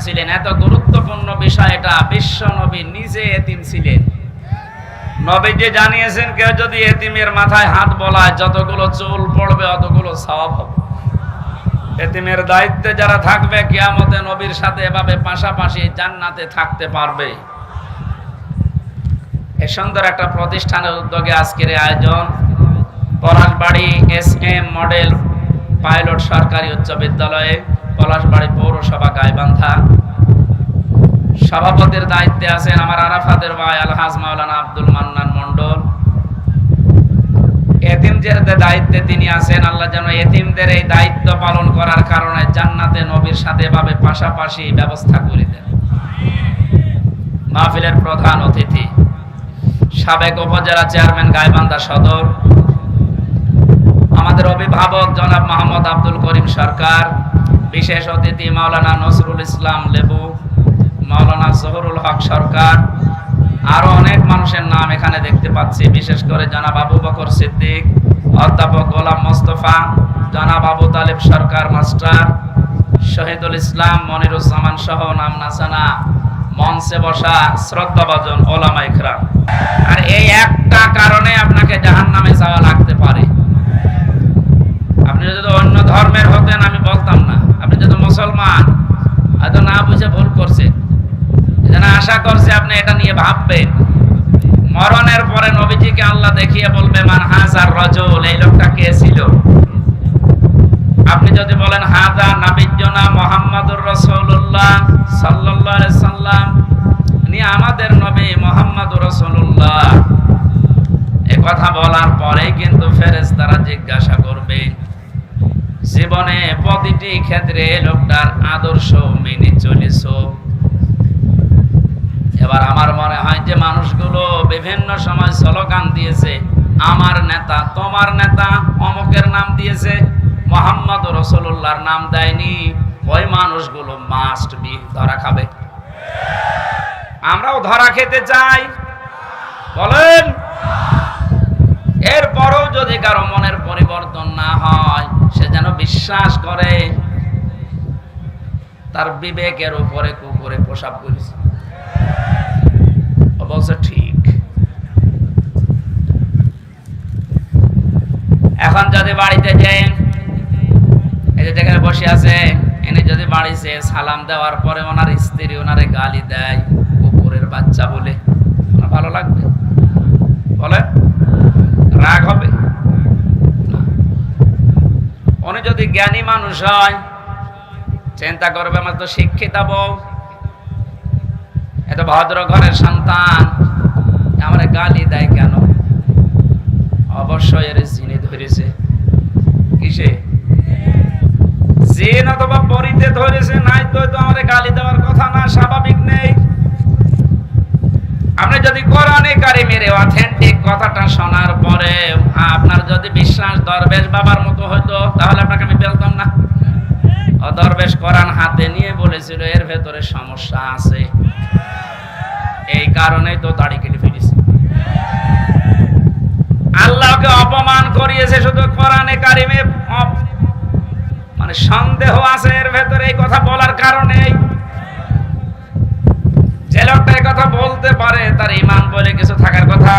শুনছিলেন, এত গুরুত্বপূর্ণ বিষয় এটা। বিশ্ব নবী নিজে এতিম ছিলেন। নবীজি জানিয়েছেন, কেউ যদি এতিমের মাথায় হাত বলায় যতগুলো চুল পড়বে অতগুলো সওয়াব হবে। এতিমের দায়িত্বে যারা থাকবে কিয়ামতে নবীর সাথে এভাবে পাশাপাশি জান্নাতে থাকতে পারবে। এ সুন্দর একটা প্রতিষ্ঠানের উদ্যোগে আজকের আয়োজন। পলাশবাড়ি SM মডেল পাইলট সরকারি উচ্চ বিদ্যালয়ে, পলাশবাড়ি পৌরসভা গাইবান্ধা। সভাপতির দায়িত্বে আছেন আমার আরাফাতের ভাই আলহাজ মাওলানা আব্দুল মান্নান মন্ডল। এতিমদের দায়িত্বে তিনি আছেন। আল্লাহ যেন এতিমদের এই দায়িত্ব পালন করার কারণে জান্নাতে নবীর সাথে এভাবে পাশাপাশি ব্যবস্থা করে দেন। মাহফিলের প্রধান অতিথি সাবেক উপজেলা চেয়ারম্যান গাইবান্ধা সদর, আমাদের অভিভাবক জনাব মোহাম্মদ আব্দুল করিম সরকার, বিশেষ অতিথি মাওলানা নজরুল ইসলাম লেবু, মাওলানা জহুরুল হক সরকার, আরো অনেক মানুষের নাম এখানে দেখতে পাচ্ছি। বিশেষ করে জনাব আবু বকর সিদ্দিক, অধ্যাপক গোলাম মোস্তফা, জনাব আবু তালেব সরকার মাস্টার, শহীদুল ইসলাম মনিরুজ্জামান সহ নাম না জানা মঞ্চে বসা শ্রদ্ধাভাজন ওলামা ইকরাম। আর এই একটা কারণে আপনাকে জাহান্নামে যাওয়া লাগতে পারে। আপনি যদি অন্য ধর্মের হতেন আমি বলতাম না, আপনি যদি মুসলমান হয়তো না বুঝে ভুল করছেন, এজন্য আশা করছি আপনি এটা নিয়ে ভাববেন। মরণের পরে নবীজিকে আল্লাহ দেখিয়ে বলবে, মান হাজার রাজুল, এই লোকটা কে ছিল? আপনি যদি বলেন হাজা নাবিয়্যুনা মুহাম্মাদুর রাসূলুল্লাহ সাল্লাল্লাহু আলাইহি সাল্লাম, ইনি আমাদের নবী মুহাম্মাদুর রাসূলুল্লাহ, এই কথা বলার পরে কিন্তু ফেরেশতারা জিজ্ঞাসা করবে, জীবনে প্রতিটি ক্ষেত্রে লোকটার আদর্শ মেনে চলেছো? এবার আমার মনে হয় যে মানুষগুলো বিভিন্ন সময় স্লোগান দিয়েছে, আমার নেতা, তোমার নেতা, অমুকের নাম দিয়েছে, মুহাম্মাদুর রাসূলুল্লাহর নাম দেয়নি। ওই মানুষগুলো মাস্ট বি ধরা খাবে। আমরাও ধরা খেতে চাই, বলেন? এরপরও যদি কারো মনের পরিবর্তন না হয়, সে যেন বিশ্বাস করে তার বিবেকের উপরে কুকুরে প্রসাব করেছে। বলছে ঠিক। এখন যদি বাড়িতে যাই, এই যে যেখানে বসে আছে, এনে যদি বাড়িতে সালাম দেওয়ার পরে ওনার স্ত্রী ওনারে গালি দেয় কুকুরের বাচ্চা বলে, ভালো লাগবে? বলে রাগ হবে? উনি যদি জ্ঞানী মানুষ হয়, চিন্তা করবে আমার তো শিক্ষিত বউ, এত ভদ্র ঘরের সন্তান, আমার গালি দেয় কেন? অবশ্যই এর জিনে ধরেছে। কিসে? জিন অথবা পরিতে ধরেছে, নাই তো আমার গালি দেওয়ার কথা না, স্বাভাবিক নেই। আপনি যদি কোরআনে কারিমের অথেন্টিক কথাটা শোনার পরে আপনার যদি বিশ্বাস দরবেশ বাবার মতো হতো, তাহলে আপনাকে আমি বলতাম না। দরবেশ কোরআন হাতে নিয়ে বলেছিল এর ভেতরে সমস্যা আছে, এই কারণেই তো দাড়ি কেটে ফেলেছে। আল্লাহকে অপমান করিয়েছে শুধু কোরআনে কারিমে, মানে সন্দেহ আছে এর ভেতরে এই কথা বলার কারণেই। যে লোকটা এই কথা বলতে পারে তার ঈমান বলে কিছু থাকার কথা।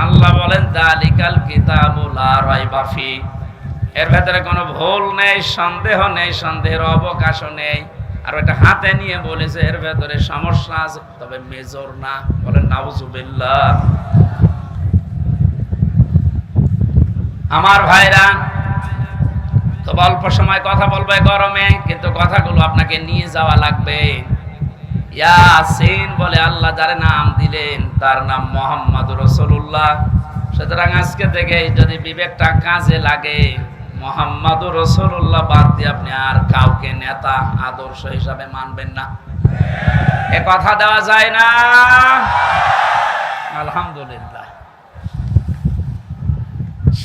আল্লাহ বলেন যালিকাল কিতাবু লা রাইবা ফি, এর ভেতরে কোনো ভুল নেই, সন্দেহ নেই, সন্দেহের অবকাশও নেই। আর ওটা হাতে নিয়ে বলেছে এর ভেতরে সমস্যা আছে, তবে মেজর না। বলেন নাউজুবিল্লাহ। আমার ভাইরা, তো অল্প সময় কথা বলবে গরমে, কিন্তু কথাগুলো আপনাকে নিয়ে যাওয়া লাগবে। ইয়াসিন বলে আল্লাহ যার নাম দিলেন তার নাম মুহাম্মাদুর রাসূলুল্লাহ। সুতরাং আজকে থেকে যদি বিবেকটা কাজে লাগে, মুহাম্মাদুর রাসূলুল্লাহ বাদ দিয়ে আপনি আর কাউকে নেতা আদর্শ হিসাবে মানবেন না। এ কথা দেওয়া যায় না? আলহামদুলিল্লাহ।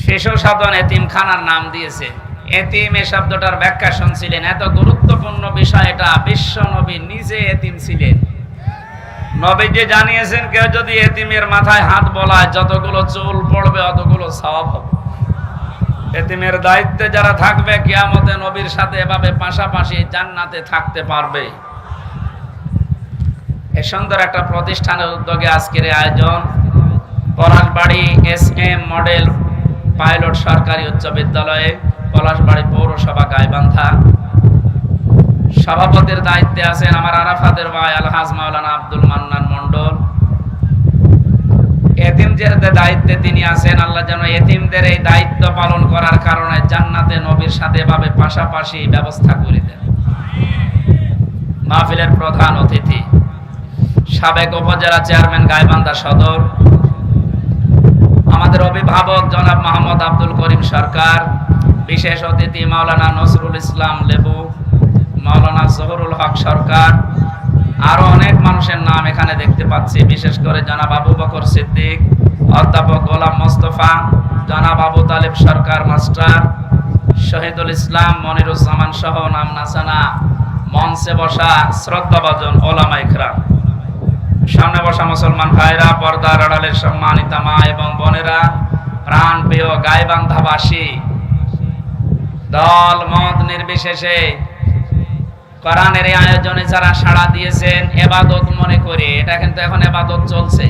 শিশু সদন এতিমখানার নাম দিয়েছে। এতিম এই শব্দটার ব্যাখ্যা শুনছিলেন, এত গুরুত্বপূর্ণ বিষয় এটা। বিশ্ব নবী নিজে এতিম ছিলেন। নবীজি জানিয়েছেন, কেউ যদি এতিমের মাথায় হাত বলায় যতগুলো চুল পড়বে অতগুলো সওয়াব হবে। এতিমের দায়িত্বে যারা থাকবে কিয়ামতে নবীর সাথে এভাবে পাশাপাশি জান্নাতে থাকতে পারবে। এই সুন্দর একটা প্রতিষ্ঠানের উদ্যোগে আজকের এই আয়োজন। পলাশবাড়ি SM মডেল পাইলট সরকারি উচ্চ বিদ্যালয়ে, পলাশবাড়ি পৌরসভা গাইবান্ধা। সভাপতির দায়িত্বে আছেন আমার আরাফাতের ভাই আলহাজ মাওলানা আব্দুল মান্নান মন্ডল। এতিমদের দায়িত্বে তিনি আছেন। আল্লাহ যেন এতিমদের এই দায়িত্ব পালন করার কারণে জান্নাতে নবীর সাথে এভাবে পাশাপাশি ব্যবস্থা করে দেন। মাহফিলের প্রধান অতিথি সাবেক উপজেলা চেয়ারম্যান গাইবান্ধা সদর, আমাদের অভিভাবক জনাব মোহাম্মদ আব্দুল করিম সরকার, বিশেষ অতিথি মাওলানা নসরুল ইসলাম লেবু, মাওলানা জহুরুল হক সরকার, আরো অনেক মানুষের নাম এখানে দেখতে পাচ্ছি। বিশেষ করে জনাব আবু বকর সিদ্দিক, অধ্যাপক গোলাম মোস্তফা, জনাব আবু তালেব সরকার মাস্টার, শহীদুল ইসলাম মনিরুজ্জামান সহ নাম নাসানা মঞ্চে বসা শ্রদ্ধাভাজন ওলামা ইকরাম, সামনে বসা মুসলমান ভাইরা, পর্দার আড়ালের সম্মানিতা মা এবং বোনেরা, প্রাণ প্রিয় গাইবান্ধাবাসী, দল মত নির্বিশেষে কোরআনের এই আয়োজনে যারা সাড়া দিয়েছেন ইবাদত মনে করে, এটা কিন্তু এখন ইবাদত চলছে।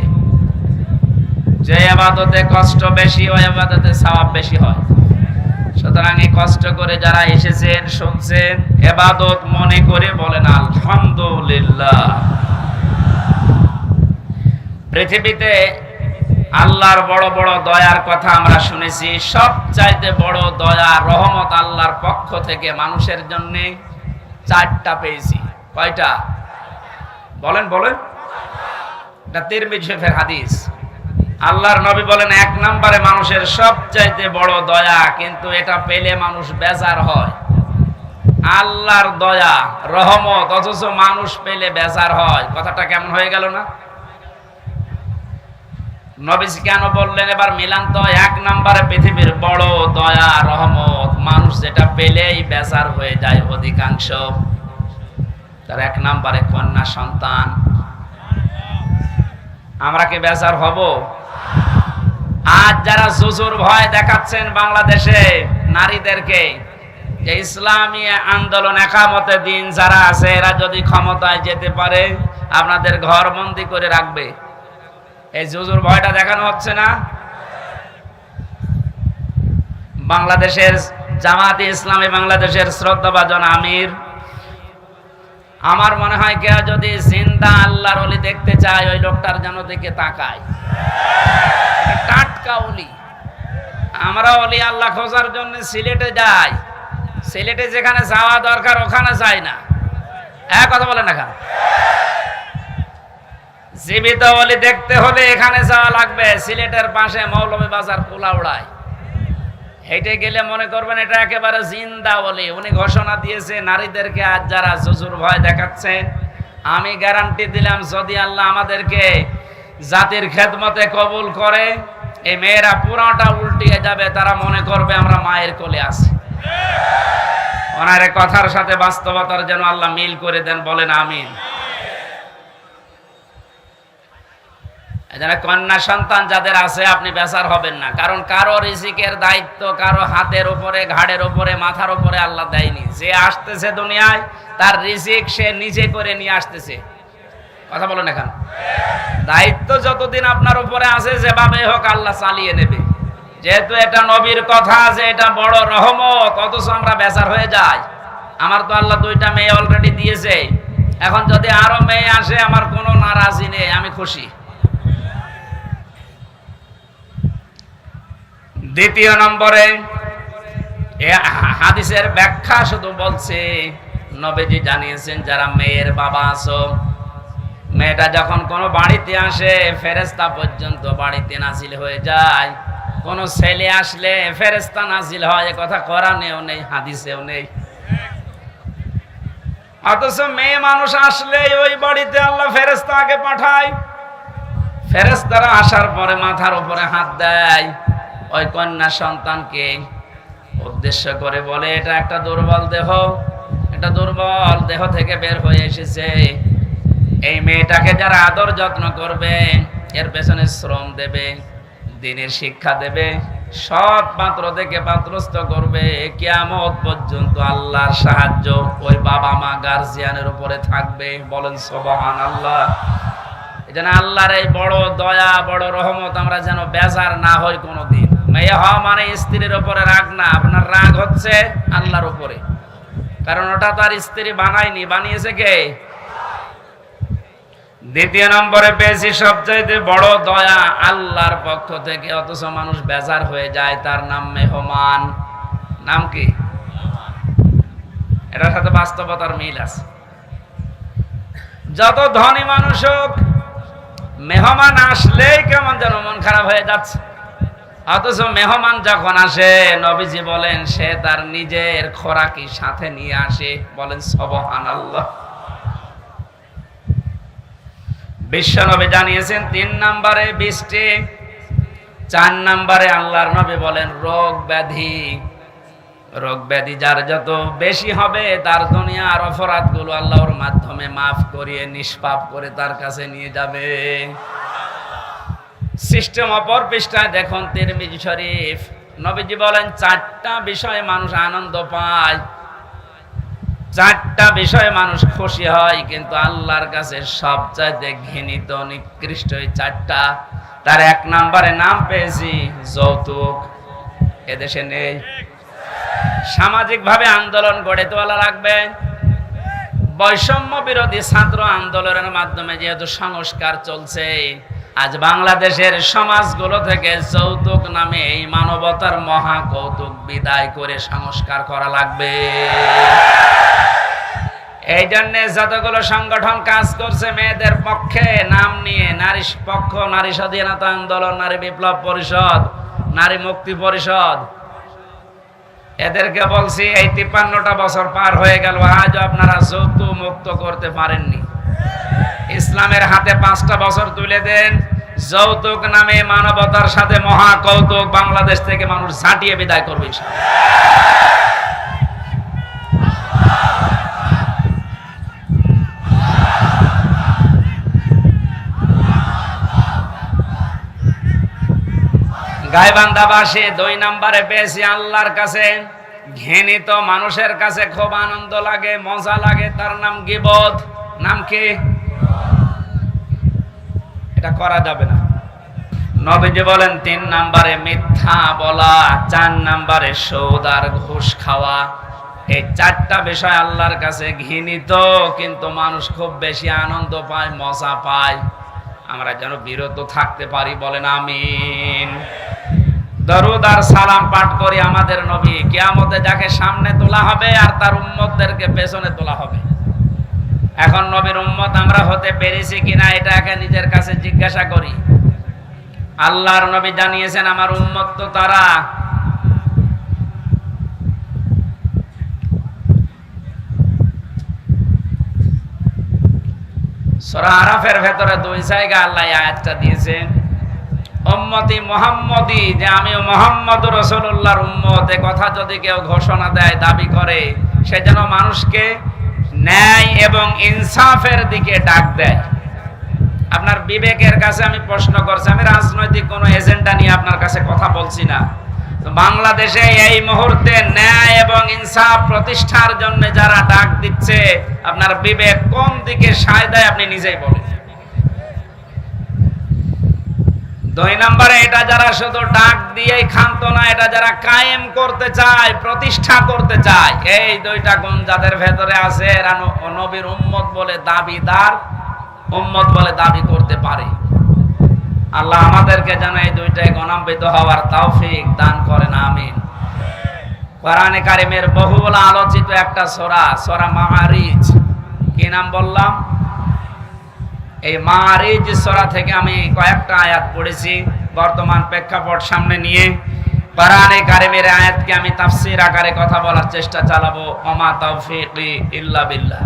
যে ইবাদতে কষ্ট বেশি ওই ইবাদতে সওয়াব বেশি হয়। সুতরাং এই কষ্ট করে যারা এসেছেন, শুনছেন, ইবাদত মনে করে বলেন আলহামদুলিল্লাহ। পৃথিবীতে আল্লাহর বড় বড় দয়ার কথা আমরা শুনেছি। সবচাইতে বড় দয়া রহমত আল্লাহর পক্ষ থেকে মানুষের জন্য চারটা পেয়েছি। কয়টা বলেন বলেন? এটা তিরমিজি শরীফের হাদিস। আল্লাহর নবী বলেন, এক নম্বরে মানুষের সবচাইতে বড় দয়া, কিন্তু এটা পেলে মানুষ বেজার হয়। আল্লাহর দয়া রহমত, অথচ মানুষ পেলে বেজার হয়। কথাটা কেমন হয়ে গেল না? নবীজি কেন বললেন এবার মিলান তো? এক নম্বরে পৃথিবীর বড় দয়া রহমত, মানুষ যেটা পেলেই বেজার হয়ে যায় অধিকাংশ। তার এক নম্বরে কন্যা সন্তান। আমরা কি বেজার হব? আজ যারা জুজুর ভয় দেখাচ্ছেন বাংলাদেশে নারীদেরকে, যে ইসলামী আন্দোলন একামতে দিন যারা আছে, এরা যদি ক্ষমতায় যেতে পারে আপনাদের ঘর বন্দি করে রাখবে, এই জুজুর ভয়টা দেখানো হচ্ছে না? বাংলাদেশের জামাতে ইসলামী বাংলাদেশের শ্রদ্ধাভাজন আমির, আমার মনে হয় কেউ যদি জিন্দা আল্লাহর ওলি দেখতে চায়, ওই লোকটার যেন দিকে তাকায়। টাটকা ওলি। আমরা ওলি আল্লাহ খোঁজার জন্য সিলেটে যাই, সিলেটে যেখানে যাওয়া দরকার ওখানে যাই না। এক কথা বলেন না, জীবিত ওলি দেখতে হলে এখানে যাওয়া লাগবে। সিলেটের পাশে মৌলভী বাজার পোলাউড়ায় হেঁটে গেলে মনে করবেন এটা একেবারে জিন্দা ওলি। উনি ঘোষণা দিয়েছে নারীদেরকে আজ যারা জুজুর ভয় দেখাচ্ছে, আমি গ্যারান্টি দিলাম যদি আল্লাহ আমাদেরকে জাতির খেদমতে কবুল করে, এই মেয়েরা পুরাটা উল্টিয়ে যাবে। তারা মনে করবে আমরা মায়ের কোলে আছি। ওনার কথার সাথে বাস্তবতার যেন আল্লাহ মিল করে দেন, বলেন আমিন। কন্যা সন্তান যাদের আছে আপনি বেজার হবেন না, কারণ কারো রিজিকের দায়িত্ব কারো হাতের উপরে, ঘাড়ের উপরে, মাথার উপরে আল্লাহ দেয়নি। যে আসতেছে দুনিয়ায় তার রিজিক সে নিজে করে নিয়ে আসতেছে। কথা বলেন এখন, দায়িত্ব যতদিন আপনার উপরে আছে যেভাবে হোক আল্লাহ চালিয়ে নেবে। যেহেতু এটা নবীর কথা যে এটা বড় রহমত, অথচ আমরা বেজার হয়ে যাই। আমার তো আল্লাহ 2টা মেয়ে অলরেডি দিয়েছে, এখন যদি আরো মেয়ে আসে আমার কোনো নারাজি নেই, আমি খুশি। দ্বিতীয় নম্বরে হাদিসের ব্যাখ্যা শুধু বলছে, নবীজি জানিয়েছেন যারা মেয়ের বাবা আছো, মেয়েটা যখন কোনো বাড়িতে আসে ফেরেশতা পর্যন্ত বাড়িতে নাজিল হয়ে যায়। কোন ছেলে আসলে ফেরেশতা নাজিল হয়, কথা কোরআনেও নেই, হাদিসেও নেই। অথচ মেয়ে মানুষ আসলে ওই বাড়িতে আল্লাহ ফেরেশতা আগে পাঠায়। ফেরেশতারা আসার পরে মাথার উপরে হাত দেয়, ওই কন্যা সন্তানকে উদ্দেশ্য করে বলে এটা একটা দুর্বল দেহ, এটা দুর্বল দেহ থেকে বের হয়ে এসেছে। এই মেয়েটাকে যারা আদর যত্ন করবে, এর পেছনে শ্রম দেবে, দিনের শিক্ষা দেবে, সৎ পাত্র থেকে পাত্রস্থ করবে, কিয়ামত পর্যন্ত আল্লাহর সাহায্য ওই বাবা মা গার্জিয়ানের উপরে থাকবে। বলেন সুবহানাল্লাহ। এজন্য আল্লাহর এই বড় দয়া, বড় রহমত আমরা যেন বেজার না হই কোনোদিন। মেয়ে হওয়া মানে স্ত্রীর উপরে রাগ না, আপনার রাগ হচ্ছে আল্লাহর উপরে, কারণ ওটা তো আর স্ত্রী বানায়নি, বানিয়েছে কে? দ্বিতীয় নম্বরে পেয়েছি সবচাইতে বড় দয়া আল্লাহর পক্ষ থেকে, অথচ মানুষ বেজার হয়ে যায়, তার নাম মেহমান। নাম কি? এটার সাথে বাস্তবতার মিল আছে। যত ধনী মানুষ হোক, মেহমান আসলেই কেমন যেন মন খারাপ হয়ে যাচ্ছে, অথচ মেহমান যখন আসে নবীজি বলেন সে তার নিজের খোরাকি সাথে নিয়ে আসে। বলেন সুবহানাল্লাহ। বিশ্বনবী জানিয়েছেন 3 নম্বরে বৃষ্টি, 4 নম্বরে আল্লাহর নবী বলেন রোগ ব্যাধি। রোগ ব্যাধি যার যত বেশি হবে, তার দুনিয়ার অপরাধগুলো আল্লাহর মাধ্যমে মাফ করিয়ে নিষ্পাপ করে তার কাছে নিয়ে যাবে। সিস্টেম অপর পৃষ্ঠায় দেখুন তিরমিজি শরীফ, নবীজি বলেন 4টা বিষয়ে মানুষ আনন্দ পায়, 4টা বিষয়ে মানুষ খুশি হয়, কিন্তু আল্লাহর কাছে সবচাইতে ঘৃণিত নিকৃষ্ট এই 4টা। তার 1 নম্বরে নাম পেয়েছি যৌতুক। এদেশে নেই। সামাজিক ভাবে আন্দোলন গড়ে তোলা লাগবে। বৈষম্য বিরোধী ছাত্র আন্দোলনের মাধ্যমে যেহেতু সংস্কার চলছে, আজ বাংলাদেশের সমাজগুলো থেকে যৌতুক নামে এই মানবতার মহা কৌতুক বিদায় করে সংস্কার করা লাগবে। এই জন্য যতগুলো সংগঠন কাজ করছে মেয়েদের পক্ষে নাম নিয়ে, নারী পক্ষ, নারী স্বাধীনতা আন্দোলন, নারী বিপ্লব পরিষদ, নারী মুক্তি পরিষদ, এদেরকে বলছি এই 53টা বছর পার হয়ে গেল, আজও আপনারা যৌতুক মুক্ত করতে পারেননি। ইসলামের হাতে 5টা বছর তুলে দেন, যৌতুক নামে মানবতার সাথে মহা কৌতুক বাংলাদেশ থেকে মানুষ ঝাঁটিয়ে বিদায় করবে। গাইবান্ধাবাসী 2 নম্বরে পেয়েছি আল্লাহর কাছে ঘৃণিত মানুষের কাছে খুব আনন্দ লাগে, মজা লাগে, তার নাম গীবত। নাম কি? এটা করা যাবে না। নবীজি বলেন 3 নম্বরে মিথ্যা বলা, 4 নম্বরে সুদ আর ঘুষ খাওয়া। এই 4টা বিষয় আল্লাহর কাছে ঘৃণিত, কিন্তু মানুষ খুব বেশি আনন্দ পায়, মজা পায়। আমরা যেন বিরত থাকতে পারি। বলেন আমিন। দরুদ আর সালাম পাঠ করি আমাদের নবী। কিয়ামতে যাকে সামনে তোলা হবে আর তার উম্মতদেরকে পেছনে তোলা হবে। এখন নবীর উম্মত আমরা হতে পেরেছি কিনা এটা একে নিজের কাছে জিজ্ঞাসা করি। আল্লাহর নবী জানিয়েছেন আমার উম্মত তো তারা। সূরা আরাফের ভেতরে 2 জায়গা আল্লাহ আয়াতটা দিয়েছেন, উম্মতি মুহাম্মদি, যে আমি মুহাম্মদুর রাসূলুল্লাহর উম্মত। এ কথা যদি কেউ ঘোষণা দেয়, দাবি করে, সে যেন মানুষকে ন্যায় এবং ইনসাফের দিকে ডাক দেয়। আপনার বিবেকের কাছে আমি প্রশ্ন করছি, আমি রাজনৈতিক কোনো এজেন্ডা নিয়ে আপনার কাছে কথা বলছি না। তো বাংলাদেশে এই মুহূর্তে ন্যায় এবং ইনসাফ প্রতিষ্ঠার জন্য যারা ডাক দিচ্ছে, আপনার বিবেক কোন দিকে সায় দেয় আপনি নিজেই বলেন। 2 নম্বরে এটা যারা শুধু ডাক দিয়েই ক্ষান্ত না, এটা যারা কায়েম করতে চায়, প্রতিষ্ঠা করতে চায়, এই 2টা গুণ যাদের ভেতরে আছে এরা নবীর উম্মত বলে দাবিদার, উম্মত বলে দাবি করতে পারে। আল্লাহ আমাদেরকে যেন এই 2টায় গণান্বিত হওয়ার তৌফিক দান করেন, আমিন। কোরআনে কারিমের বহুল আলোচিত একটা সূরা, সূরা মাআরিজ। কি নাম বললাম? এই মাআরিজ সূরা থেকে আমি কয়েকটা আয়াত পড়েছি বর্তমান প্রেক্ষাপট সামনে নিয়ে। কোরআনে কারিমের আয়াতকে আমি তাফসীর আকারে কথা বলার চেষ্টা চালাবো। ওমা তাওফীকি ইল্লা বিল্লাহ।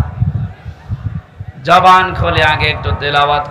জবান খুলে আগে একটু তেলাওয়াত